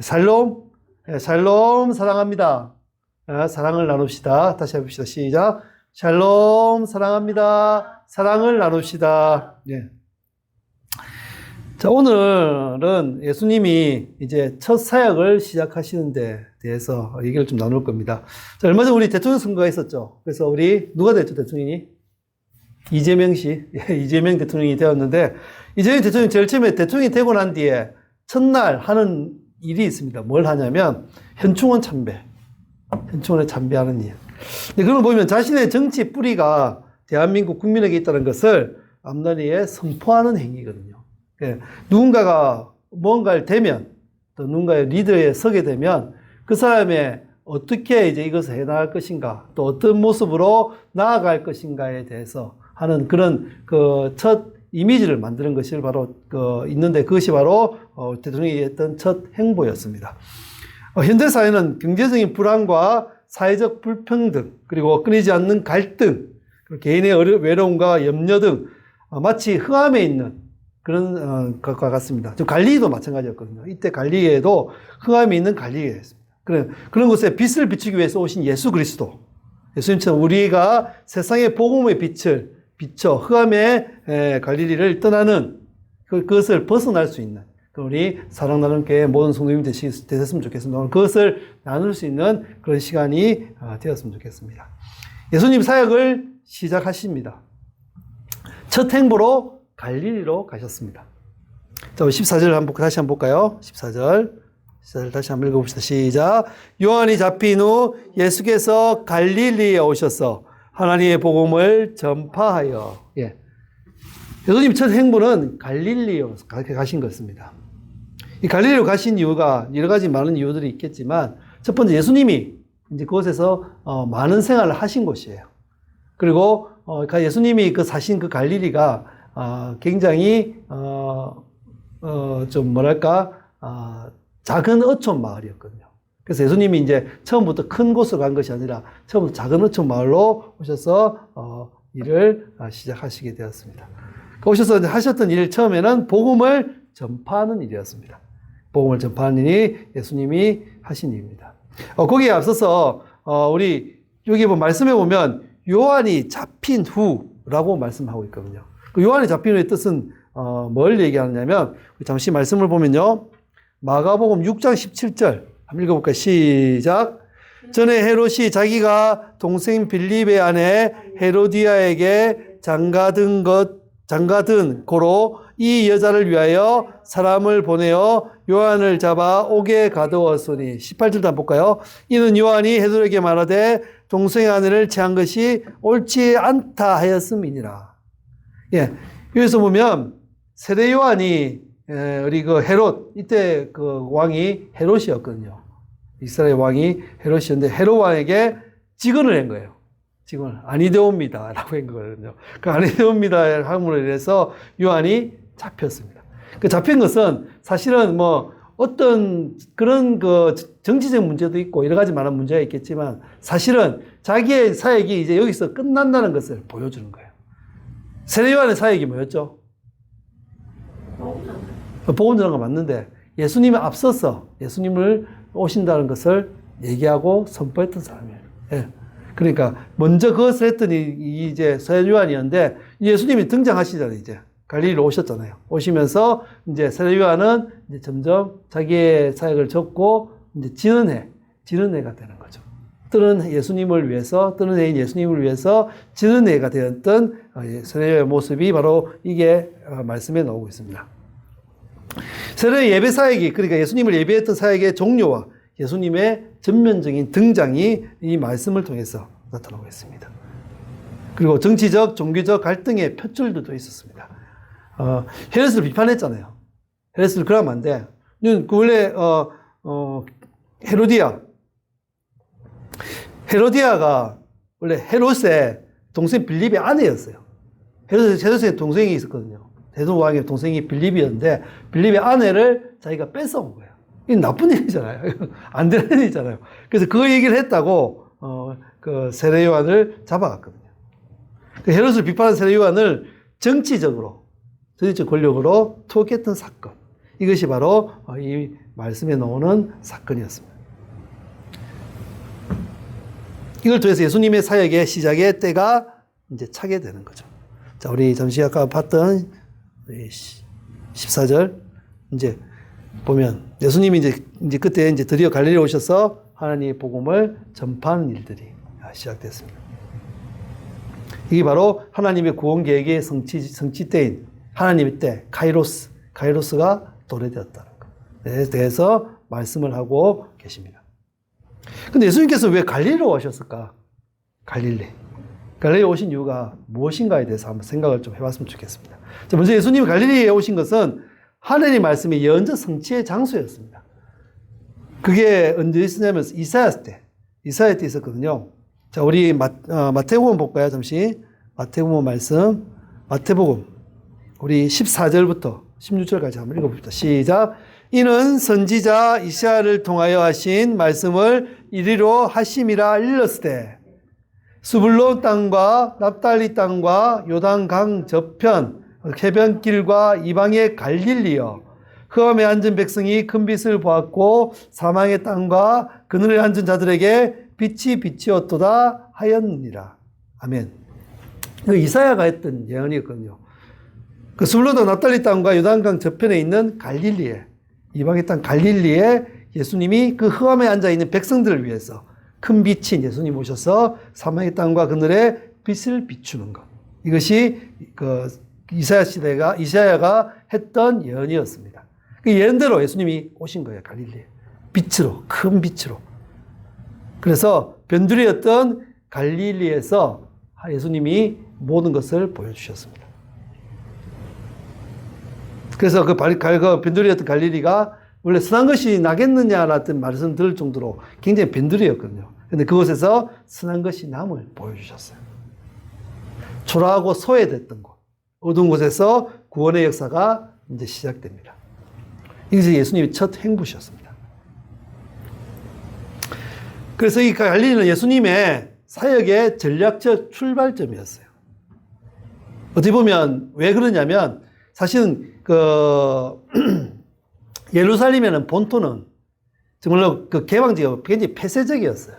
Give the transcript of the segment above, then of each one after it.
샬롬, 샬롬 사랑합니다. 사랑을 나눕시다. 다시 해봅시다. 시작. 샬롬 사랑합니다. 사랑을 나눕시다. 예. 자, 오늘은 예수님이 이제 첫 사역을 시작하시는 데 대해서 얘기를 좀 나눌 겁니다. 자, 얼마 전 우리 대통령 선거가 있었죠. 그래서 우리 누가 됐죠, 대통령이? 이재명 씨. 예, 이재명 대통령이 되었는데, 이재명 대통령이 제일 처음에 대통령이 되고 난 뒤에 첫날 하는 일이 있습니다. 뭘 하냐면 현충원 참배. 현충원에 참배하는 일. 근데 그걸 보면 자신의 정치 뿌리가 대한민국 국민에게 있다는 것을 앞자리에 선포하는 행위거든요. 예, 누군가가 뭔가를 되면, 또 누군가의 리더에 서게 되면 그 사람의 어떻게 이제 이것을 해나갈 것인가, 또 어떤 모습으로 나아갈 것인가에 대해서 하는 그런 그 첫 이미지를 만드는 것이 바로 있는데 그것이 바로 대통령이 했던 첫 행보였습니다. 현대 사회는 경제적인 불안과 사회적 불평등, 그리고 끊이지 않는 갈등, 개인의 외로움과 염려 등 마치 흑암에 있는 그런 것과 같습니다. 갈릴리도 마찬가지였거든요. 이때 갈릴리에도 흑암에 있는 갈릴리였습니다. 그런 곳에 빛을 비추기 위해서 오신 예수 그리스도, 예수님처럼 우리가 세상의 복음의 빛을 비춰 흑암의 갈릴리를 떠나는 그것을 벗어날 수 있는 우리 사랑 나눔 교회 모든 성도님이 되셨으면 좋겠습니다. 오늘 그것을 나눌 수 있는 그런 시간이 되었으면 좋겠습니다. 예수님 사역을 시작하십니다. 첫 행보로 갈릴리로 가셨습니다. 자, 14절 다시 한번 볼까요? 14절 다시 한번 읽어봅시다. 시작. 요한이 잡힌 후 예수께서 갈릴리에 오셔서 하나님의 복음을 전파하여. 예. 예수님 첫 행보는 갈릴리로 가신 것입니다. 이 갈릴리로 가신 이유가 여러 가지 많은 이유들이 있겠지만 첫 번째 예수님이 이제 그곳에서 많은 생활을 하신 곳이에요. 그리고 예수님이 사신 그 갈릴리가 굉장히 좀 뭐랄까 작은 어촌 마을이었거든요. 그래서 예수님이 이제 처음부터 큰 곳으로 간 것이 아니라 처음부터 작은 어촌 마을로 오셔서 일을 시작하시게 되었습니다. 오셔서 하셨던 일 처음에는 복음을 전파하는 일이었습니다. 복음을 전파하는 일이 예수님이 하신 일입니다. 거기에 앞서서 우리 여기 말씀해 보면 요한이 잡힌 후라고 말씀하고 있거든요. 그 요한이 잡힌 후의 뜻은 뭘 얘기하느냐면 잠시 말씀을 보면요. 마가복음 6장 17절 한번 읽어볼까요? 시작. 전에 헤롯이 자기가 동생 빌립의 아내 헤로디아에게 장가든 고로 이 여자를 위하여 사람을 보내어 요한을 잡아 옥에 가두었으니 18절도 한번 볼까요? 이는 요한이 헤롯에게 말하되 동생의 아내를 취한 것이 옳지 않다 하였음이니라. 예, 여기서 보면 세례 요한이 우리 헤롯, 이때 왕이 헤롯이었거든요. 이스라엘 왕이 헤롯이었는데 헤롯 왕에게 직언을 한 거예요. 직언을 아니되옵니다 라고 한 거거든요. 그 아니되옵니다 함으로 인해서 요한이 잡혔습니다. 그 잡힌 것은 사실은 어떤 그런 정치적 문제도 있고 여러 가지 많은 문제가 있겠지만 사실은 자기의 사역이 이제 여기서 끝난다는 것을 보여주는 거예요. 세례 요한의 사역이 뭐였죠? 복음 전하는 거 맞는데 예수님이 앞서서 예수님을 오신다는 것을 얘기하고 선포했던 사람이에요. 예. 그러니까 먼저 그것을 했더니 이제 세례 요한이었는데 예수님이 등장하시잖아요. 이제 갈릴리로 오셨잖아요. 오시면서 이제 세례 요한은 이제 점점 자기의 사역을 접고 이제 지는 해가 되는 거죠. 뜨는 예수님을 위해서, 뜨는 해인 예수님을 위해서 지는 해가 되었던 세례 요한의 모습이 바로 이게 말씀에 나오고 있습니다. 세례 예배 사역이, 그러니까 예수님을 예배했던 사역의 종료와 예수님의 전면적인 등장이 이 말씀을 통해서 나타나고 있습니다. 그리고 정치적, 종교적 갈등의 표출도 있었습니다. 헤롯을 비판했잖아요. 헤롯을 그러면 안 돼. 원래 헤로디아가 원래 헤롯의 동생 빌립의 아내였어요. 헤롯의 동생이 있었거든요. 대동 왕의 동생이 빌립이었는데 빌립의 아내를 자기가 뺏어온 거예요. 이게 나쁜 일이잖아요. 안 되는 일이잖아요. 그래서 그 얘기를 했다고 그 세례 요한을 잡아갔거든요. 헤롯을 비판한 세례 요한을 정치적 권력으로 투옥했던 사건. 이것이 바로 이 말씀에 나오는 사건이었습니다. 이걸 통해서 예수님의 사역의 시작의 때가 이제 차게 되는 거죠. 자, 우리 잠시 아까 봤던 14절 이제 보면 예수님이 이제 그때 이제 드디어 갈릴리에 오셔서 하나님의 복음을 전파하는 일들이 시작됐습니다. 이게 바로 하나님의 구원 계획의 성취 때인 하나님의 때 카이로스가 도래되었다는 것에 대해서 말씀을 하고 계십니다. 근데 예수님께서 왜 갈릴리로 오셨을까? 갈릴리에 오신 이유가 무엇인가에 대해서 한번 생각을 좀 해봤으면 좋겠습니다. 자, 먼저 예수님이 갈릴리에 오신 것은 하나님의 말씀의 예언적 성취의 장소였습니다. 그게 언제 있었냐면 이사야 때 있었거든요. 자, 우리 마태복음 볼까요? 잠시 마태복음 말씀, 마태복음 우리 14절부터 16절까지 한번 읽어봅시다. 시작. 이는 선지자 이사야를 통하여 하신 말씀을 이리로 하심이라 일렀으되 스불론 땅과 납달리 땅과 요단강 저편 해변길과 이방의 갈릴리여 흑암에 앉은 백성이 큰 빛을 보았고 사망의 땅과 그늘에 앉은 자들에게 빛이 비치었도다 하였느니라. 아멘. 이사야가 했던 예언이었거든요. 그 스불론 땅 납달리 땅과 요단강 저편에 있는 갈릴리에 이방의 땅 갈릴리에 예수님이 그 흑암에 앉아있는 백성들을 위해서 큰 빛인 예수님 오셔서 사망의 땅과 그늘에 빛을 비추는 것. 이것이 그 이사야가 했던 예언이었습니다. 그 예언대로 예수님이 오신 거예요. 갈릴리에. 빛으로, 큰 빛으로. 그래서 변두리였던 갈릴리에서 예수님이 모든 것을 보여주셨습니다. 그래서 그 변두리였던 갈릴리가 원래 선한 것이 나겠느냐라는 말씀 들을 정도로 굉장히 변두리였거든요. 근데 그곳에서 선한 것이 남을 보여주셨어요. 초라하고 소외됐던 곳, 어두운 곳에서 구원의 역사가 이제 시작됩니다. 이것이 예수님의 첫 행부셨습니다. 그래서 이 갈릴리는 예수님의 사역의 전략적 출발점이었어요. 어떻게 보면 왜 그러냐면 사실은 예루살렘에는 본토는 정말로 그 개방지가 굉장히 폐쇄적이었어요.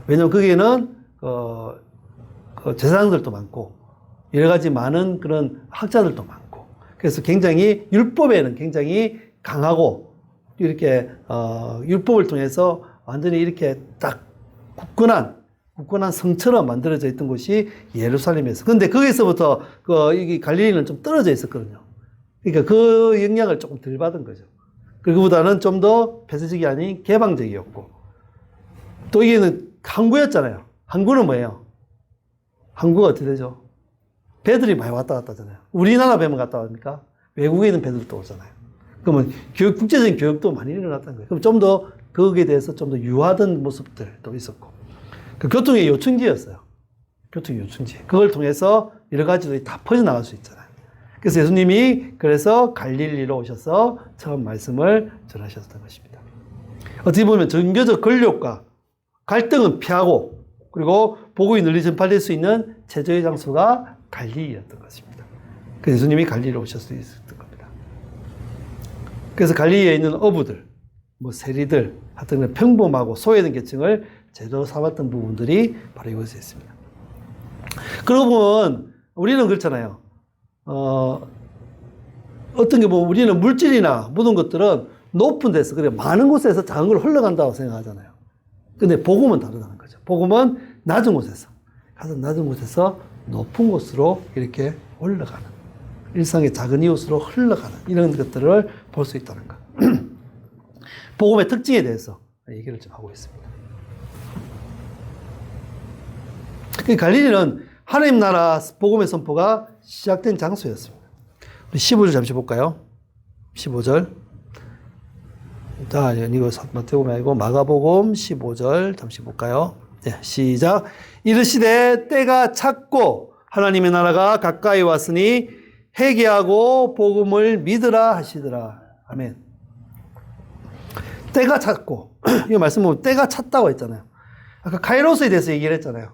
왜냐하면 거기에는 제사장들도 많고 여러 가지 많은 그런 학자들도 많고 그래서 굉장히 율법에는 굉장히 강하고 이렇게 율법을 통해서 완전히 이렇게 딱 굳건한 성처럼 만들어져 있던 곳이 예루살렘이었어요. 그런데 거기서부터 이 갈릴리는 좀 떨어져 있었거든요. 그러니까 그 영향을 조금 덜 받은 거죠. 그보다는 좀 더 폐쇄적이 아닌 개방적이었고 또 이게는 항구였잖아요. 항구는 뭐예요? 항구가 어떻게 되죠? 배들이 많이 왔다 갔다 하잖아요. 우리나라 배만 갔다 왔습니까? 외국에 있는 배들도 오잖아요. 그러면 국제적인 교육도 많이 일어났다는 거예요. 그럼 좀 더 거기에 대해서 좀 더 유하던 모습들도 있었고 그 교통의 요충지였어요. 그걸 통해서 여러 가지들이 다 퍼져나갈 수 있잖아요. 그래서 예수님이 그래서 갈릴리로 오셔서 처음 말씀을 전하셨던 것입니다. 어떻게 보면 종교적 권력과 갈등은 피하고 그리고 복음이 널리 전파될 수 있는 최저의 장소가 갈릴리였던 것입니다. 그래서 예수님이 갈릴리로 오실 수 있었던 겁니다. 그래서 갈릴리에 있는 어부들, 세리들, 하여튼 평범하고 소외된 계층을 제대로 삼았던 부분들이 바로 이곳에 있습니다. 그러고 보면 우리는 그렇잖아요. 어떤 게 보면 우리는 물질이나 모든 것들은 높은 데서, 그래 많은 곳에서 작은 걸 흘러간다고 생각하잖아요. 근데 복음은 다르다는 거죠. 복음은 낮은 곳에서, 낮은 곳에서 높은 곳으로 이렇게 올라가는, 일상의 작은 이웃으로 흘러가는 이런 것들을 볼 수 있다는 것. 복음의 특징에 대해서 얘기를 좀 하고 있습니다. 갈릴리는 하나님 나라 복음의 선포가 시작된 장소였습니다. 우리 15절 잠시 볼까요? 15절. 자, 이거 마태복음 아니고 마가복음 15절 잠시 볼까요? 네, 시작. 이르시되 때가 찼고 하나님의 나라가 가까이 왔으니 회개하고 복음을 믿으라 하시더라. 아멘. 때가 찼고, 이 말씀 보면 때가 찼다고 했잖아요. 아까 카이로스에 대해서 얘기를 했잖아요.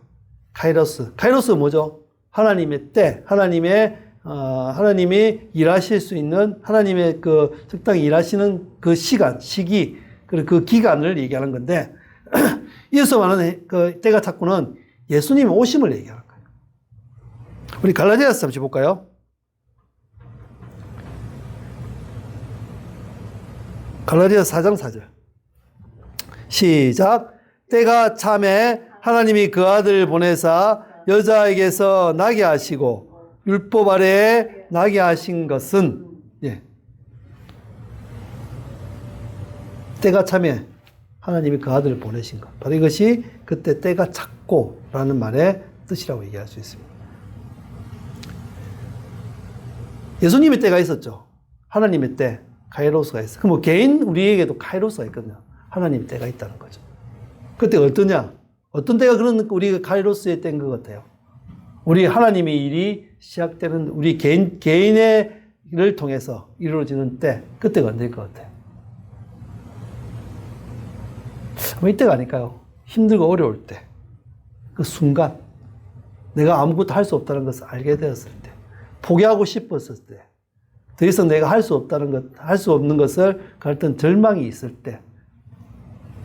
카이로스 뭐죠? 하나님의 때, 하나님의 하나님이 일하실 수 있는 하나님의 그 적당히 일하시는 그 시간, 시기, 그리고 그 기간을 얘기하는 건데 이어서 말하는 그 때가 찼고는 예수님의 오심을 얘기하는 거예요. 우리 갈라디아서 잠시 볼까요? 갈라디아서 4장 4절. 시작. 때가 참에 하나님이 그 아들 보내사 여자에게서 나게 하시고 율법 아래에 나게 하신 것은 때가 참에 하나님이 그 아들을 보내신 것. 바로 이것이 그때 때가 찼고 라는 말의 뜻이라고 얘기할 수 있습니다. 예수님의 때가 있었죠. 하나님의 때, 카이로스가 있어요. 그럼 뭐 개인 우리에게도 카이로스가 있거든요. 하나님의 때가 있다는 거죠. 그때가 어떠냐? 어떤 때가 그런 우리가 카이로스의 때인 것 같아요. 우리 하나님의 일이 시작되는 우리 개인의 일을 통해서 이루어지는 때, 그때가 언제일 것 같아요? 뭐 이때가 아닐까요? 힘들고 어려울 때, 그 순간, 내가 아무것도 할 수 없다는 것을 알게 되었을 때, 포기하고 싶었을 때, 더 이상 내가 할 수 없다는 것, 할 수 없는 것을 가르쳤던 절망이 있을 때,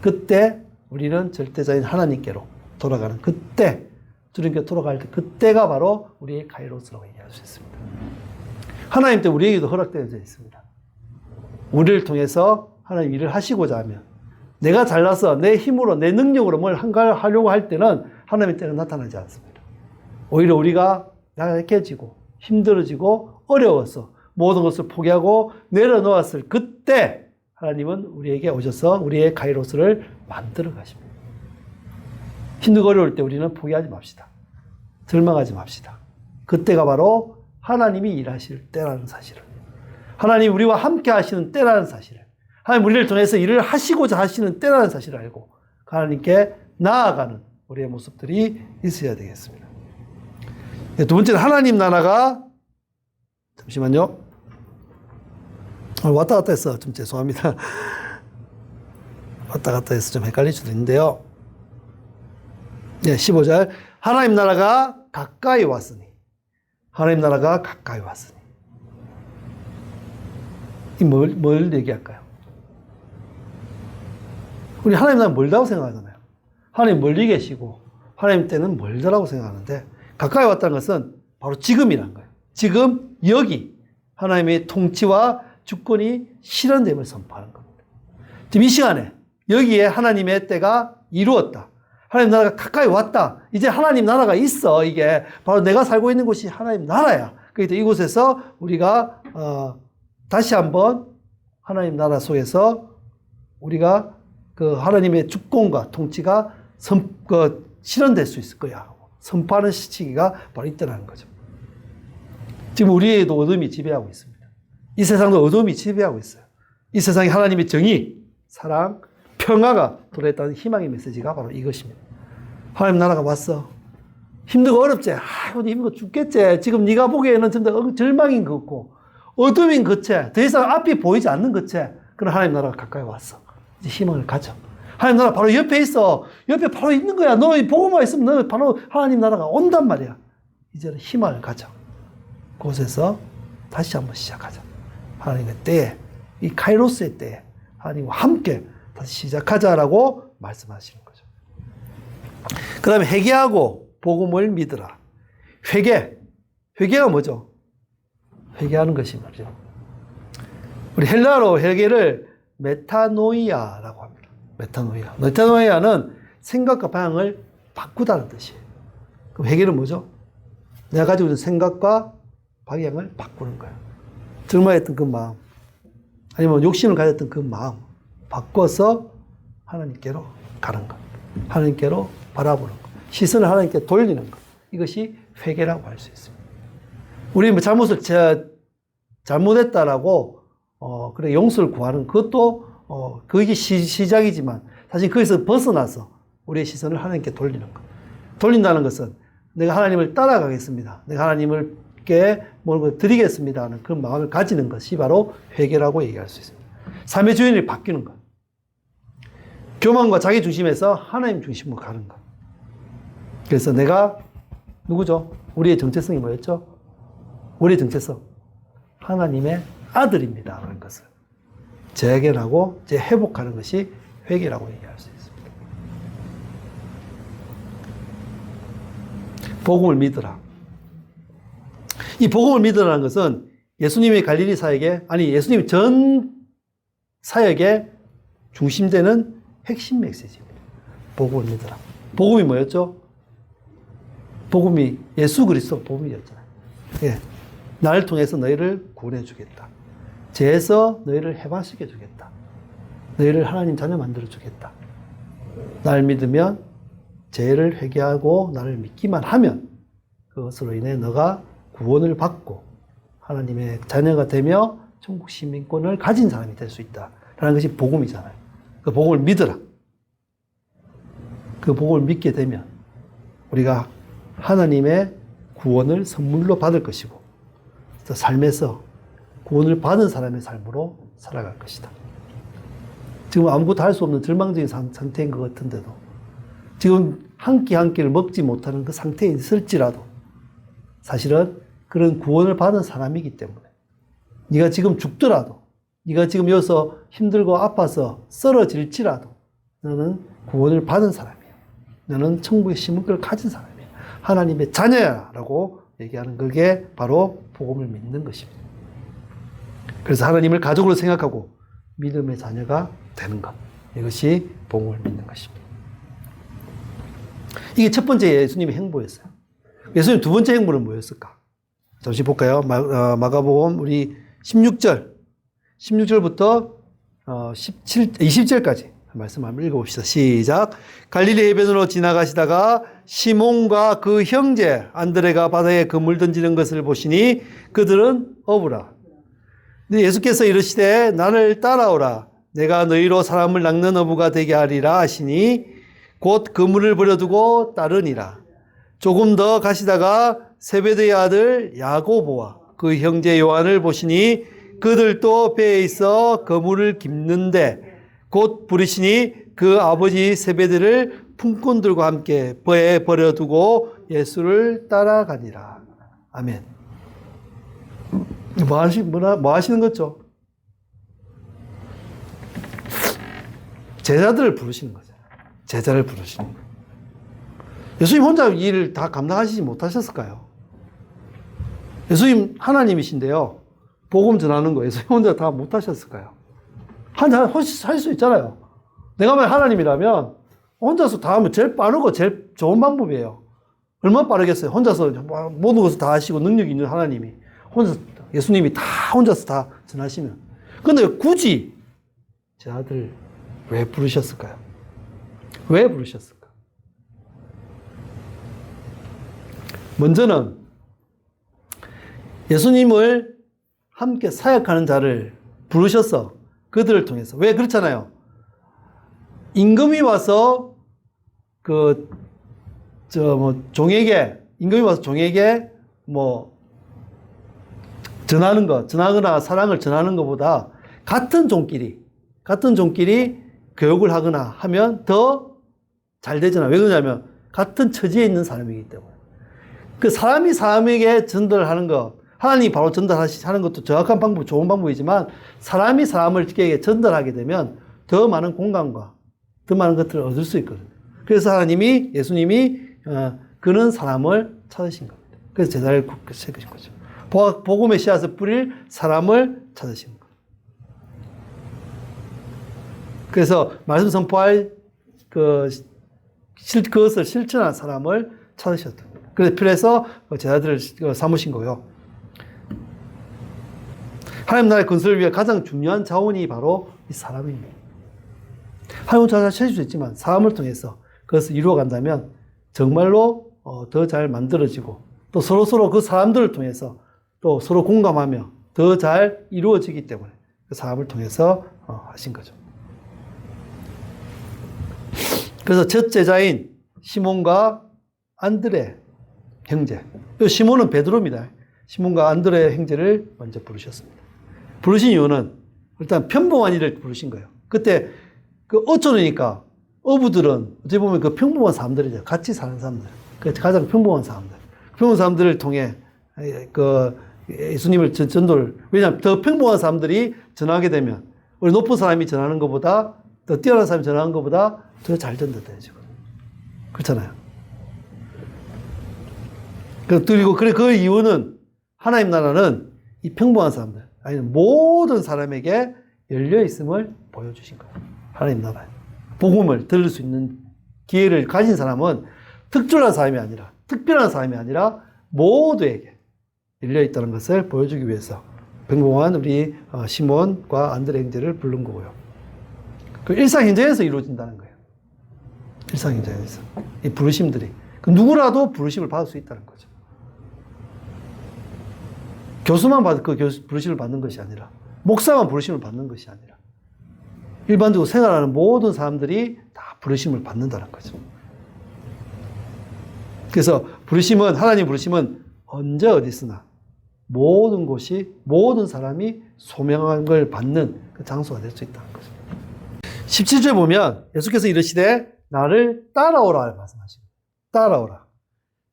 그때 우리는 절대자인 하나님께로 돌아가는 그때, 주님께 돌아갈 때, 그때가 바로 우리의 카이로스라고 얘기할 수 있습니다. 하나님 때 우리에게도 허락되어져 있습니다. 우리를 통해서 하나님 일을 하시고자 하면, 내가 잘나서 내 힘으로, 내 능력으로 뭘 하려고 할 때는 하나님의 때는 나타나지 않습니다. 오히려 우리가 약해지고 힘들어지고 어려워서 모든 것을 포기하고 내려놓았을 그때 하나님은 우리에게 오셔서 우리의 카이로스를 만들어 가십니다. 힘들고 어려울 때 우리는 포기하지 맙시다. 절망하지 맙시다. 그때가 바로 하나님이 일하실 때라는 사실을, 하나님 우리와 함께 하시는 때라는 사실을, 하나님 우리를 통해서 일을 하시고자 하시는 때라는 사실을 알고 하나님께 나아가는 우리의 모습들이 있어야 되겠습니다. 두 번째는 하나님 나라가, 잠시만요. 왔다 갔다 해서 좀 죄송합니다. 왔다 갔다 해서 좀 헷갈릴 수도 있는데요. 15절. 하나님 나라가 가까이 왔으니. 하나님 나라가 가까이 왔으니. 이 뭘 얘기할까요? 우리 하나님 나라는 멀다고 생각하잖아요. 하나님 멀리 계시고 하나님 때는 멀다라고 생각하는데 가까이 왔다는 것은 바로 지금이라는 거예요. 지금 여기 하나님의 통치와 주권이 실현됨을 선포하는 겁니다. 지금 이 시간에 여기에 하나님의 때가 이루었다. 하나님 나라가 가까이 왔다. 이제 하나님 나라가 있어. 이게 바로 내가 살고 있는 곳이 하나님 나라야. 그래서 이곳에서 우리가 다시 한번 하나님 나라 속에서 우리가 그 하나님의 주권과 통치가 실현될 수 있을 거야. 선포하는 시기가 바로 이때라는 거죠. 지금 우리에도 어둠이 지배하고 있습니다. 이 세상도 어둠이 지배하고 있어요. 이 세상에 하나님의 정의, 사랑, 평화가 들어있다는 희망의 메시지가 바로 이것입니다. 하나님 나라가 왔어. 힘들고 어렵지? 아이고, 힘들고 죽겠지? 지금 네가 보기에는 전부 절망인 것 같고 어둠인 것체, 더 이상 앞이 보이지 않는 것체. 그런 하나님 나라가 가까이 왔어. 이제 희망을 가져. 하나님 나라 바로 옆에 있어. 옆에 바로 있는 거야. 너 보고만 있으면 너 바로 하나님 나라가 온단 말이야. 이제는 희망을 가져. 그곳에서 다시 한번 시작하자. 하나님의 때에, 이 카이로스의 때에 하나님과 함께 다시 시작하자라고 말씀하시는 거죠. 그 다음에 회개하고 복음을 믿으라. 회개가 뭐죠? 회개하는 것이 말이죠. 우리 헬라어로 회개를 메타노이아라고 합니다. 메타노이아는 생각과 방향을 바꾸다는 뜻이에요. 그럼 회개는 뭐죠? 내가 가지고 있는 생각과 방향을 바꾸는 거예요. 절망했던 그 마음, 아니면 욕심을 가졌던 그 마음 바꿔서 하나님께로 가는 것, 하나님께로 바라보는 것, 시선을 하나님께 돌리는 것, 이것이 회개라고 할 수 있습니다. 우리 뭐 잘못했다라고 그래 용서를 구하는 그것도 그게 시작이지만 사실 거기서 벗어나서 우리의 시선을 하나님께 돌리는 것. 돌린다는 것은 내가 하나님을 따라가겠습니다. 내가 하나님께 뭘 드리겠습니다 하는 그런 마음을 가지는 것이 바로 회개라고 얘기할 수 있습니다. 삶의 주인이 바뀌는 것. 교만과 자기 중심에서 하나님 중심으로 가는 것. 그래서 내가 누구죠? 우리의 정체성이 뭐였죠? 우리의 정체성, 하나님의 아들입니다. 라는 것을 재견하고 재회복하는 것이 회개라고 얘기할 수 있습니다. 복음을 믿으라. 이 복음을 믿으라는 것은 예수님의 갈릴리 사역에, 아니 예수님 전 사역의 중심되는 핵심 메시지입니다. 복음을 믿으라. 복음이 뭐였죠? 복음이 예수 그리스도 복음이었잖아요. 예. 나를 통해서 너희를 구원해 주겠다. 죄에서 너희를 해방시켜 주겠다. 너희를 하나님 자녀 만들어 주겠다. 나를 믿으면 죄를 회개하고 나를 믿기만 하면 그것으로 인해 너가 구원을 받고 하나님의 자녀가 되며 천국 시민권을 가진 사람이 될 수 있다. 라는 것이 복음이잖아요. 그 복음을 믿으라. 그 복음을 믿게 되면 우리가 하나님의 구원을 선물로 받을 것이고 삶에서 구원을 받은 사람의 삶으로 살아갈 것이다. 지금 아무것도 할 수 없는 절망적인 상태인 것 같은데도 지금 한 끼 한 끼를 먹지 못하는 그 상태에 있을지라도 사실은 그런 구원을 받은 사람이기 때문에 네가 지금 죽더라도 네가 지금 여기서 힘들고 아파서 쓰러질지라도 너는 구원을 받은 사람이야. 너는 천국의 시민권을 가진 사람이야. 하나님의 자녀야 라고 얘기하는 그게 바로 복음을 믿는 것입니다. 그래서 하나님을 가족으로 생각하고 믿음의 자녀가 되는 것. 이것이 복음을 믿는 것입니다. 이게 첫 번째 예수님의 행보였어요. 예수님 두 번째 행보는 뭐였을까? 잠시 볼까요? 마가복음 우리 16절부터 20절까지 말씀 한번 읽어봅시다. 시작. 갈릴리 해변으로 지나가시다가 시몬과 그 형제 안드레가 바다에 그물 던지는 것을 보시니 그들은 어부라. 근데 예수께서 이르시되 나를 따라오라. 내가 너희로 사람을 낚는 어부가 되게 하리라 하시니 곧 그물을 버려두고 따르니라. 조금 더 가시다가 세베대의 아들 야고보와 그 형제 요한을 보시니 그들도 배에 있어 그물을 깁는데 곧 부르시니 그 아버지 세베대를 품꾼들과 함께 배에 버려두고 예수를 따라가니라. 아멘. 뭐 하시는 거죠? 제자들을 부르시는 거죠. 제자를 부르시는 거예요. 예수님 혼자 이 일을 다 감당하시지 못하셨을까요? 예수님 하나님이신데요. 복음 전하는 거 예수님 혼자 다 못하셨을까요? 할 수 있잖아요. 내가 만약 하나님이라면 혼자서 다 하면 제일 빠르고 제일 좋은 방법이에요. 얼마나 빠르겠어요? 혼자서 모든 것을 다 하시고 능력이 있는 하나님이 혼자서 예수님이 다 혼자서 다 전하시면. 근데 굳이 제 아들 왜 부르셨을까요? 왜 부르셨을까? 먼저는 예수님을 함께 사역하는 자를 부르셔서 그들을 통해서. 왜 그렇잖아요. 임금이 와서 임금이 와서 종에게 전하거나 사랑을 전하는 것보다 같은 종끼리 교육을 하거나 하면 더 잘 되잖아요. 왜 그러냐면 같은 처지에 있는 사람이기 때문에. 그 사람이 사람에게 전달하는 것, 하나님이 바로 전달하는 것도 정확한 방법, 좋은 방법이지만 사람이 사람에게 전달하게 되면 더 많은 공감과 더 많은 것들을 얻을 수 있거든요. 그래서 예수님이 그런 사람을 찾으신 겁니다. 그래서 제자를 세우신 거죠. 복음의 씨앗을 뿌릴 사람을 찾으신 거예요. 그래서 말씀 선포할 그것을 실천한 사람을 찾으셨던 거예요. 그래서 필요해서 제자들을 삼으신 거고요. 하나님 나라의 건설을 위해 가장 중요한 자원이 바로 이 사람입니다. 하나님 잘 찾을 수 있지만 사람을 통해서 그것을 이루어간다면 정말로 더 잘 만들어지고 또 서로 그 사람들을 통해서 또 서로 공감하며 더 잘 이루어지기 때문에 그 사람을 통해서 하신 거죠. 그래서 첫 제자인 시몬과 안드레 형제. 시몬은 베드로입니다. 시몬과 안드레 형제를 먼저 부르셨습니다. 부르신 이유는 일단 평범한 일을 부르신 거예요. 그때 어촌이니까 어부들은 어찌 보면 그 평범한 사람들이죠. 같이 사는 사람들. 가장 평범한 사람들. 평범한 사람들을 통해 예수님을 전도를, 왜냐하면 더 평범한 사람들이 전하게 되면, 우리 높은 사람이 전하는 것보다, 더 뛰어난 사람이 전하는 것보다 더 잘 전도돼요, 지금. 그렇잖아요. 그리고 그 이유는 하나님 나라는 이 평범한 사람들, 아니 모든 사람에게 열려 있음을 보여주신 거예요. 하나님 나라에. 복음을 들을 수 있는 기회를 가진 사람은 특별한 사람이 아니라 모두에게 열려 있다는 것을 보여주기 위해서 평범한 우리 시몬과 안드레 형제를 부른 거고요. 그 일상현장에서 이루어진다는 거예요. 일상현장에서. 이 부르심들이. 누구라도 부르심을 받을 수 있다는 거죠. 교수만 부르심을 받는 것이 아니라, 목사만 부르심을 받는 것이 아니라, 일반적으로 생활하는 모든 사람들이 다 부르심을 받는다는 거죠. 그래서 하나님 부르심은 언제 어디서나 모든 곳이, 모든 사람이 소명한 걸 받는 그 장소가 될 수 있다는 거죠. 17절 보면 예수께서 이르시되 나를 따라오라 말씀하십니다.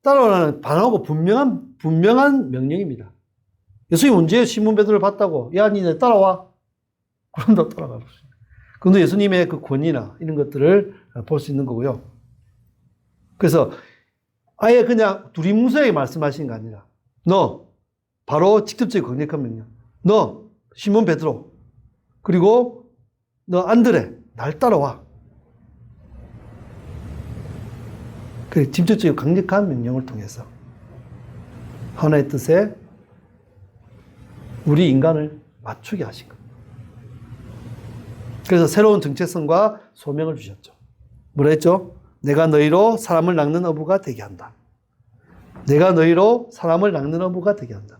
따라오라는 반하고 분명한 명령입니다. 예수님이 언제 시몬 베드로를 봤다고, 야, 니네 따라와. 그럼 너 따라가고 싶습니다. 그런데 예수님의 그 권위나 이런 것들을 볼 수 있는 거고요. 그래서 아예 그냥 두리뭉술하게 말씀하시는 게 아니라, 너, 바로 직접적이고 강력한 명령. 너, 시몬 베드로, 그리고 너 안드레, 날 따라와. 그 직접적이고 강력한 명령을 통해서 하나의 뜻에 우리 인간을 맞추게 하신 겁니다. 그래서 새로운 정체성과 소명을 주셨죠. 뭐라 했죠? 내가 너희로 사람을 낚는 어부가 되게 한다. 내가 너희로 사람을 낚는 어부가 되게 한다.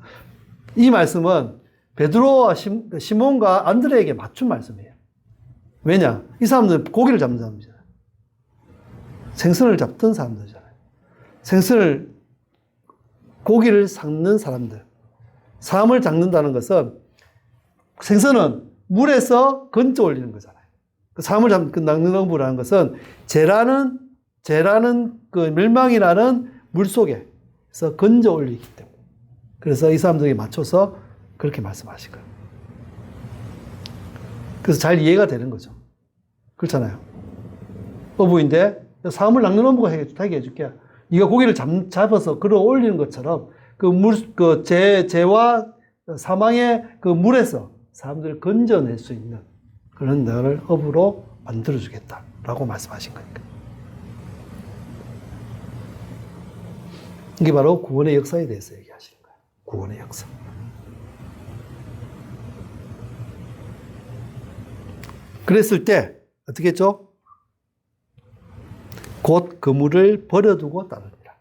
이 말씀은 베드로와 시몬과 안드레에게 맞춘 말씀이에요. 왜냐? 이 사람들은 고기를 잡는 사람이잖아요. 생선을 잡던 사람들이잖아요. 고기를 삭는 사람들. 사람을 잡는다는 것은, 생선은 물에서 건져 올리는 거잖아요. 사람을 낚는 어부라는 것은 재라는 그 멸망이라는 물 속에서 건져 올리기 때문에. 그래서 이 사람들에게 맞춰서 그렇게 말씀하신 거예요. 그래서 잘 이해가 되는 거죠. 그렇잖아요. 어부인데 사람을 낚는 어부가 되게 해줄게. 네가 고기를 잡아서 끌어 올리는 것처럼 재와 사망의 그 물에서 사람들을 건져낼 수 있는 그런 너를 어부로 만들어주겠다라고 말씀하신 거니까. 이게 바로 구원의 역사에 대해서 얘기하시는 거예요. 구원의 역사. 그랬을 때 어떻게 했죠? 곧 그물을 버려두고 따릅니다.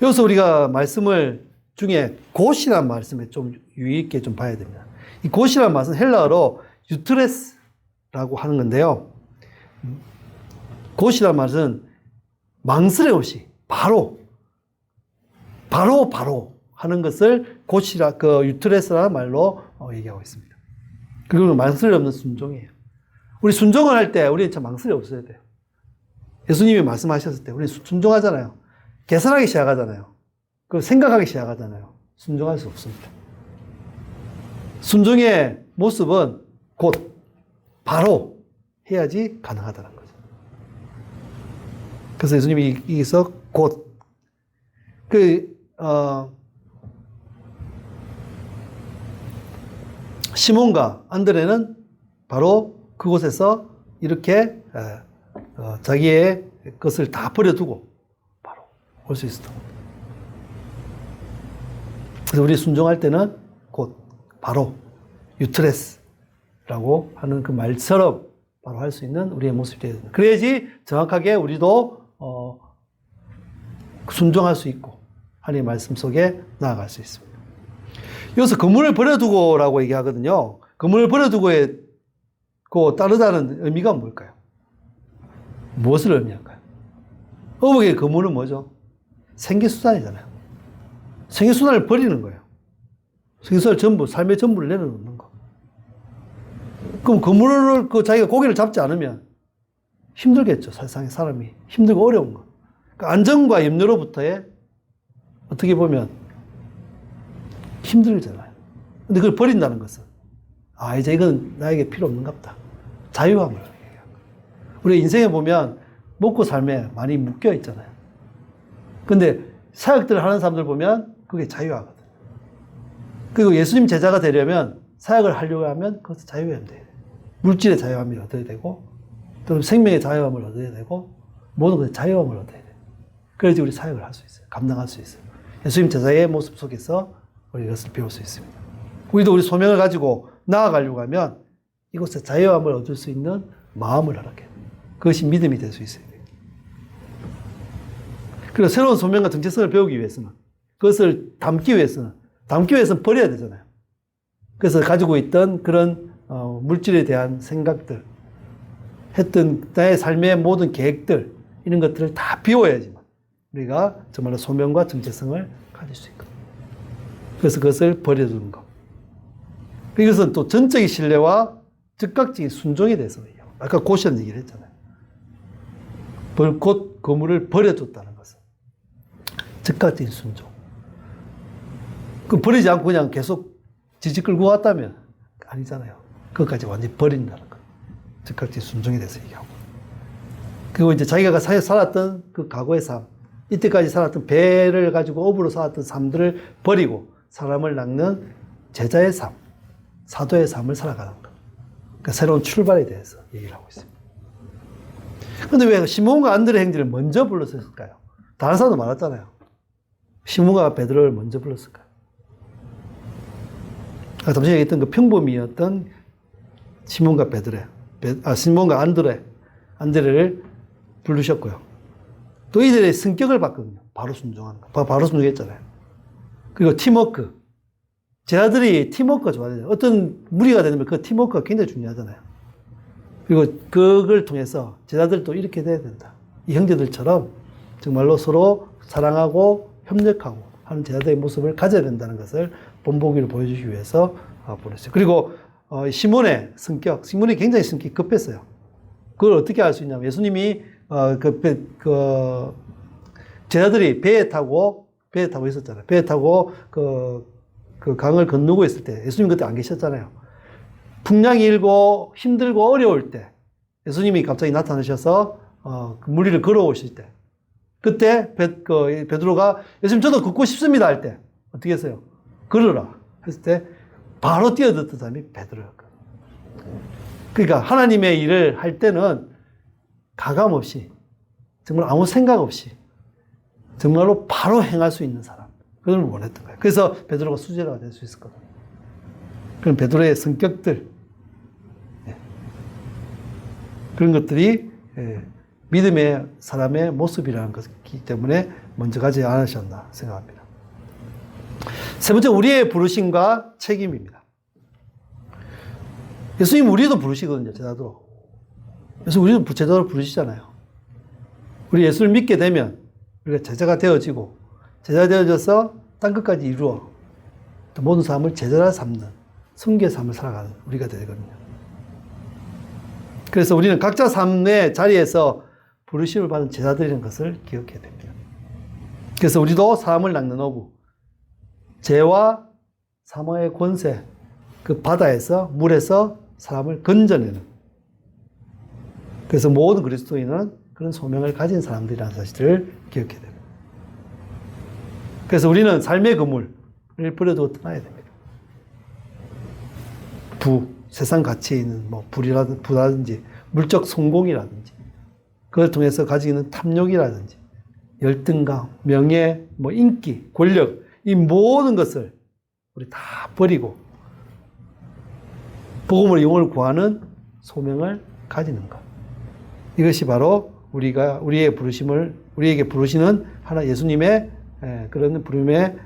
여기서 우리가 말씀을 중에 곧이라는 말씀에 좀 유의 있게 좀 봐야 됩니다. 이 곧이라는 말은 헬라어로 유트레스라고 하는 건데요. 곧이라는 말은 망설임 없이 바로 하는 것을 곧이라, 유트레스라는 말로 얘기하고 있습니다. 그리고 망설임 없는 순종이에요. 우리 순종을 할 때 우리는 참 망설임 없어야 돼요. 예수님이 말씀하셨을 때 우리는 순종하잖아요. 계산하기 시작하잖아요. 그리고 생각하기 시작하잖아요. 순종할 수 없습니다. 순종의 모습은 곧, 바로 해야지 가능하다는 거죠. 그래서 예수님이 여기서 곧, 시몬과 안드레는 바로 그곳에서 이렇게 자기의 것을 다 버려두고 바로 올 수 있었던 겁니다. 그래서 우리 순종할 때는 곧, 바로, 유트레스라고 하는 그 말처럼 바로 할 수 있는 우리의 모습이 되어야 됩니다. 그래야지 정확하게 우리도 순종할 수 있고 하나님의 말씀 속에 나아갈 수 있습니다. 여기서 그물을 버려두고라고 얘기하거든요. 그물을 버려두고에 따르다는 의미가 뭘까요? 무엇을 의미할까요? 어부의 그물은 뭐죠? 생계수단이잖아요. 생계수단을 버리는 거예요. 생계수단을 삶의 전부를 내려놓는 거. 그럼 그물을, 자기가 고기를 잡지 않으면 힘들겠죠. 세상에 사람이. 힘들고 어려운 거. 그 안전과 염려로부터의 어떻게 보면 힘들잖아요. 근데 그걸 버린다는 것은, 이제 이건 나에게 필요 없는가 보다. 자유함을 얘기해요. 우리 인생에 보면 먹고 삶에 많이 묶여 있잖아요. 근데 사역들을 하는 사람들 보면 그게 자유하거든요. 그리고 예수님 제자가 되려면 사역을 하려고 하면 그것도 자유해야 돼요. 물질의 자유함을 얻어야 되고, 또 생명의 자유함을 얻어야 되고, 모든 것의 자유함을 얻어야 돼요. 그래야지 우리 사역을 할 수 있어요. 감당할 수 있어요. 예수님 제자의 모습 속에서 우리 이것을 배울 수 있습니다. 우리도 우리 소명을 가지고 나아가려고 하면 이곳에 자유함을 얻을 수 있는 마음을 허락해요. 그것이 믿음이 될 수 있어요. 그리고 새로운 소명과 정체성을 배우기 위해서는, 그것을 담기 위해서는 버려야 되잖아요. 그래서 가지고 있던 그런 물질에 대한 생각들, 했던 나의 삶의 모든 계획들, 이런 것들을 다 비워야지만 우리가 정말로 소명과 정체성을 가질 수 있거든요. 그래서 그것을 버려두는 것. 이것은 또 전적인 신뢰와 즉각적인 순종에 대해서 아까 고시한 얘기를 했잖아요. 곧 거물을 버려뒀다는 것은 즉각적인 순종. 그 버리지 않고 그냥 계속 지지 끌고 왔다면 아니잖아요. 그것까지 완전히 버린다는 것. 즉각적인 순종에 대해서 얘기하고. 그리고 이제 자기가 살았던 그 과거의 삶, 이때까지 살았던 배를 가지고 업으로 살았던 삶들을 버리고 사람을 낚는 제자의 삶, 사도의 삶을 살아가는 것. 그러니까 새로운 출발에 대해서 얘기를 하고 있습니다. 그런데 왜 시몬과 안드레 형제를 먼저 불렀을까요? 다른 사람도 많았잖아요. 시몬과 베드로를 먼저 불렀을까요? 잠시 얘기했던 그 평범이었던 시몬과 시몬과 안드레를 부르셨고요. 또 이들의 성격을 봤거든요. 바로 순종하는 거. 바로 순종했잖아요. 그리고 팀워크. 제자들이 팀워크가 좋아야 돼요. 어떤 무리가 되면 그 팀워크가 굉장히 중요하잖아요. 그리고 그걸 통해서 제자들도 이렇게 돼야 된다. 이 형제들처럼 정말로 서로 사랑하고 협력하고 하는 제자들의 모습을 가져야 된다는 것을 본보기를 보여주기 위해서 보냈어요. 그리고 시몬의 성격, 시몬이 굉장히 성격이 급했어요. 그걸 어떻게 알 수 있냐면 예수님이 제자들이 배에 타고 있었잖아요. 배에 타고 그 강을 건너고 있을 때 예수님 그때 안 계셨잖아요. 풍랑이 일고 힘들고 어려울 때 예수님이 갑자기 나타나셔서 그 무리를 걸어오실 때 그때 베드로가 예수님 저도 걷고 싶습니다 할 때 어떻게 했어요? 걸으라 했을 때 바로 뛰어들었던 사람이 베드로였거든요. 그러니까 하나님의 일을 할 때는 가감 없이 정말 아무 생각 없이 정말로 바로 행할 수 있는 사람 그걸 원했던 거예요. 그래서 베드로가 수제자가 될 수 있었거든요. 그런 베드로의 성격들 그런 것들이 믿음의 사람의 모습이라는 것이기 때문에 먼저 가지 않으셨나 생각합니다. 세 번째, 우리의 부르심과 책임입니다. 예수님 우리도 부르시거든요, 제자도. 그래서 우리도 제자로 부르시잖아요. 우리 예수를 믿게 되면 우리가 제자가 되어지고 제자가 되어져서 땅끝까지 이루어 또 모든 삶을 제자라 삼는 성교의 삶을 살아가는 우리가 되거든요. 그래서 우리는 각자 삶의 자리에서 부르심을 받은 제자들이라는 것을 기억해야 됩니다. 그래서 우리도 사람을 낚는 어부, 죄와 사망의 권세, 그 바다에서, 물에서 사람을 건져내는. 그래서 모든 그리스도인은 그런 소명을 가진 사람들이라는 사실을 기억해야 됩니다. 그래서 우리는 삶의 그물을 버려두고 떠나야 됩니다. 세상 가치에 있는 부라든지, 물적 성공이라든지, 그걸 통해서 가지고 있는 탐욕이라든지, 열등감, 명예, 인기, 권력, 이 모든 것을 우리 다 버리고, 복음으로 영혼을 구하는 소명을 가지는 것. 이것이 바로 우리에게 부르시는 하나 예수님의 그런 부름에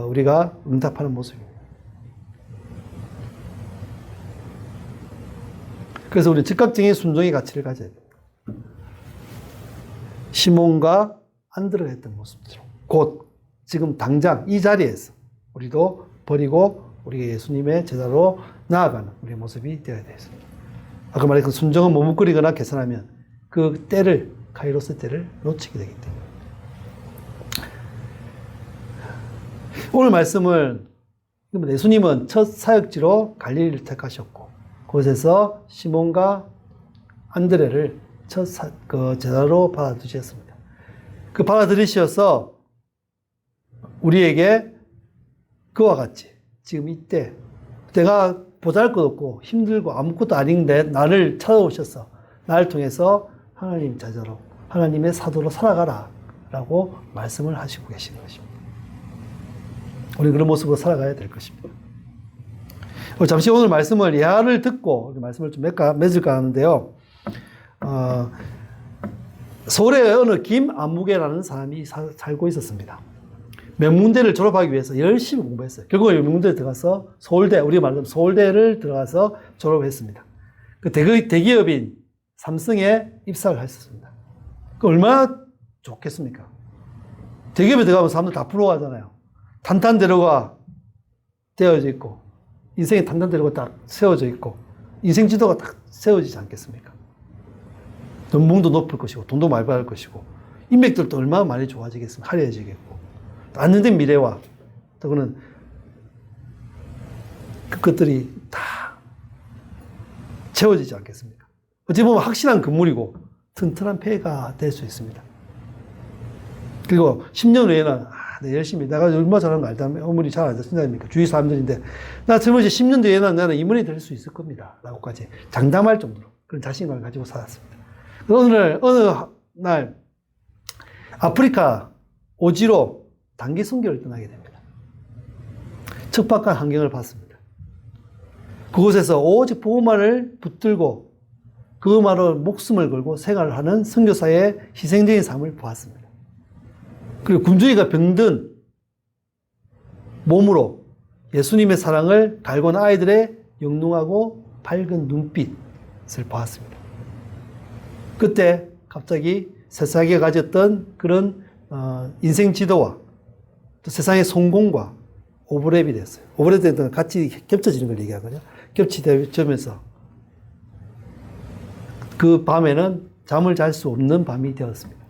우리가 응답하는 모습입니다. 그래서 우리 즉각적인 순종의 가치를 가져야 됩니다. 시몬과 안드레가 했던 모습처럼 곧 지금 당장 이 자리에서 우리도 버리고 우리가 예수님의 제자로 나아가는 우리의 모습이 되어야 되겠습니다. 아까 말했던 순종은 머뭇거리거나 계산하면 그 때를, 카이로스 때를 놓치게 되기 때문에. 오늘 말씀을 예수님은 첫 사역지로 갈릴리를 택하셨고 그곳에서 시몬과 안드레를 첫 제자로 받아들이셨습니다. 그 받아들이셔서 우리에게 그와 같이 지금 이때 내가 보잘것없고 힘들고 아무것도 아닌데 나를 찾아오셔서 나를 통해서 하나님 제자로 하나님의 사도로 살아가라 라고 말씀을 하시고 계신 것입니다. 우리 그런 모습으로 살아가야 될 것입니다. 잠시 오늘 말씀을 예화를 듣고 말씀을 좀 맺을까 하는데요. 서울에 어느 김안무개라는 사람이 살고 있었습니다. 명문대를 졸업하기 위해서 열심히 공부했어요. 결국 명문대에 들어가서 서울대, 우리가 말하면 서울대를 들어가서 졸업했습니다. 그 대기업인 삼성에 입사를 했었습니다. 그 얼마나 좋겠습니까? 대기업에 들어가면 사람들 다 부러워하잖아요. 탄탄대로가 되어져 있고, 인생의 탄탄대로가 딱 세워져 있고, 인생 지도가 딱 세워지지 않겠습니까? 연봉도 높을 것이고, 돈도 많이 받을 것이고, 인맥들도 얼마나 많이 좋아지겠습니까? 화려해지겠고, 안정된 미래와, 또 그는 그것들이 다 채워지지 않겠습니까? 어찌 보면 확실한 건물이고, 튼튼한 폐가 될 수 있습니다. 그리고 10년 후에는 네, 열심히 내가 얼마나 잘하는 거 알다 어머니 잘 알다 생각입니까? 주위 사람들인데 나 젊어서 10년 뒤에는 나는 임원이 될 수 있을 겁니다 라고까지 장담할 정도로 그런 자신감을 가지고 살았습니다. 어느 날 아프리카 오지로 단기 선교를 떠나게 됩니다. 척박한 환경을 봤습니다. 그곳에서 오직 복음만을 붙들고 그것만으로 목숨을 걸고 생활을 하는 선교사의 희생적인 삶을 보았습니다. 그리고 군중이가 병든 몸으로 예수님의 사랑을 갈고는 아이들의 영롱하고 밝은 눈빛을 보았습니다. 그때 갑자기 세상에 가졌던 그런 인생 지도와 또 세상의 성공과 오버랩이 됐어요. 오버랩 되면 같이 겹쳐지는 걸 얘기하거든요. 겹치면서 그 밤에는 잠을 잘 수 없는 밤이 되었습니다.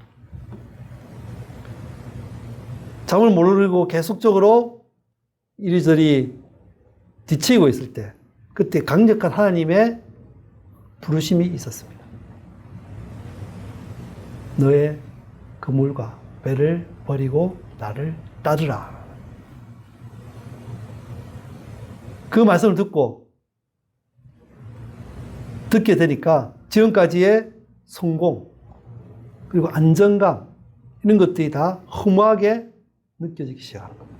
잠을 모르고 계속적으로 이리저리 뒤치고 있을 때 그때 강력한 하나님의 부르심이 있었습니다. 너의 그물과 배를 버리고 나를 따르라. 그 말씀을 듣게 되니까 지금까지의 성공 그리고 안정감 이런 것들이 다 허무하게 느껴지기 시작하는 겁니다.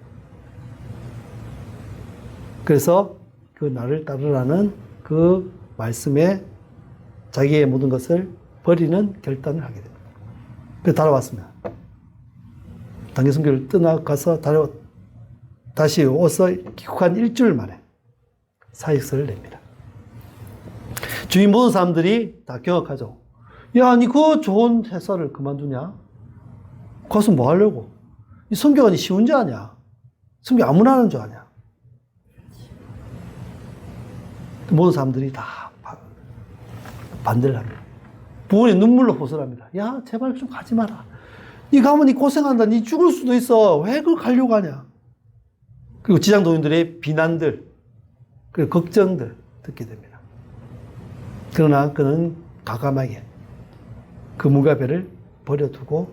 그래서 그 나를 따르라는 그 말씀에 자기의 모든 것을 버리는 결단을 하게 됩니다. 그래서 달아왔습니다. 단기 선교를 떠나가서 다시 와서 귀국한 일주일 만에 사역서를 냅니다. 주위 모든 사람들이 다 경악하죠. 야, 니 그 좋은 회사를 그만두냐? 거기서 뭐 하려고? 이 선교가 니 쉬운 줄 아냐? 선교 아무나 하는 줄 아냐? 모든 사람들이 다 반대를 합니다. 부모님 눈물로 호소합니다. 야, 제발 좀 가지 마라. 니 가면 니 고생한다. 니 죽을 수도 있어. 왜 그걸 가려고 하냐? 그리고 지장도인들의 비난들, 그리고 걱정들 듣게 됩니다. 그러나 그는 과감하게 그물과 배를 버려두고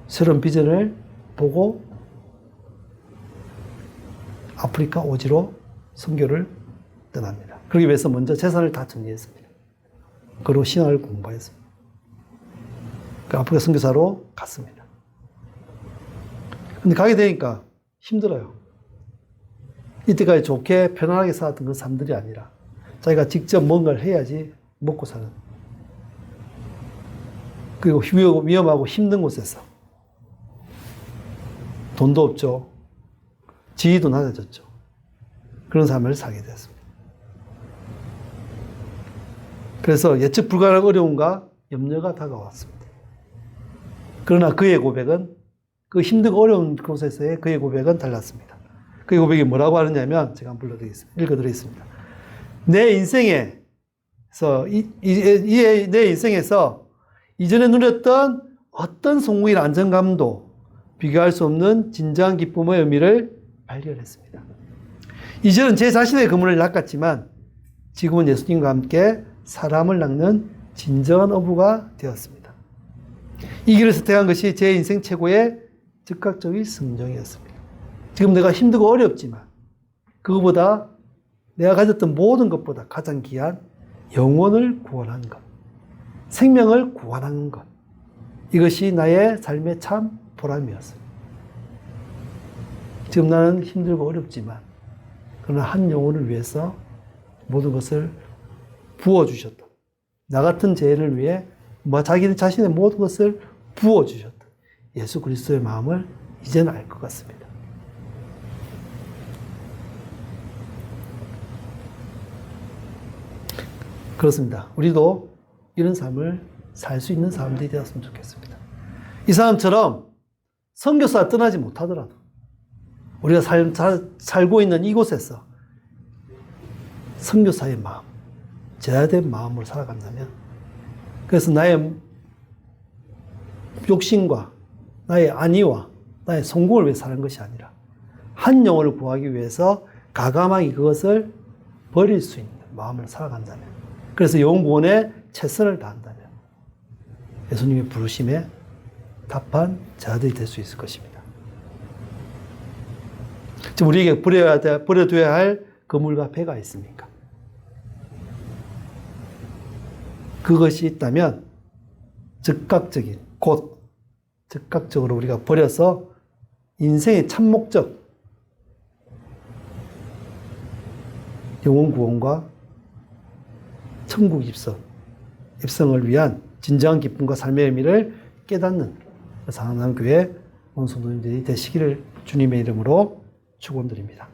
새로운 비전을 보고 아프리카 오지로 선교를 떠납니다. 그러기 위해서 먼저 재산을 다 정리했습니다. 그리고 신학을 공부했습니다. 그 아프리카 선교사로 갔습니다. 근데 가게 되니까 힘들어요. 이때까지 좋게 편안하게 살았던 그 사람들이 아니라 자기가 직접 뭔가를 해야지 먹고 사는. 그리고 위험하고 힘든 곳에서 돈도 없죠. 지위도 낮아졌죠. 그런 삶을 살게 되었습니다. 그래서 예측 불가능한 어려움과 염려가 다가왔습니다. 그러나 그의 고백은 그 힘들고 어려운 곳에서의 그의 고백은 달랐습니다. 그의 고백이 뭐라고 하느냐면 제가 한번 읽어드리겠습니다. 내 인생에서 내 인생에서 이전에 누렸던 어떤 성공이나 안정감도 비교할 수 없는 진정한 기쁨의 의미를 발견했습니다. 이전은 제 자신의 그물을 낚았지만 지금은 예수님과 함께 사람을 낚는 진정한 어부가 되었습니다. 이 길을 선택한 것이 제 인생 최고의 즉각적인 성장이었습니다. 지금 내가 힘들고 어렵지만 그거보다 내가 가졌던 모든 것보다 가장 귀한 영혼을 구원하는 것, 생명을 구원하는 것, 이것이 나의 삶의 참 보람이었어요. 지금 나는 힘들고 어렵지만 그러나 한 영혼을 위해서 모든 것을 부어주셨다. 나 같은 죄인을 위해 자기 자신의 모든 것을 부어주셨다. 예수 그리스도의 마음을 이제는 알 것 같습니다. 그렇습니다. 우리도 이런 삶을 살 수 있는 사람들이 되었으면 좋겠습니다. 이 사람처럼 선교사 떠나지 못하더라도 우리가 살고 있는 이곳에서 선교사의 마음, 제자된 마음으로 살아간다면, 그래서 나의 욕심과 나의 안위와 나의 성공을 위해 사는 것이 아니라 한 영혼을 구하기 위해서 가감하게 그것을 버릴 수 있는 마음으로 살아간다면, 그래서 영혼 구원에 최선을 다한다면 예수님의 부르심에 답한 자들이 될 수 있을 것입니다. 지금 우리에게 버려둬야 할 그물과 배가 있습니까? 그것이 있다면 즉각적으로 우리가 버려서 인생의 참 목적, 영혼 구원과 천국 입성을 위한 진정한 기쁨과 삶의 의미를 깨닫는 사랑하는 교회 온 성도님들이 되시기를 주님의 이름으로 축원드립니다.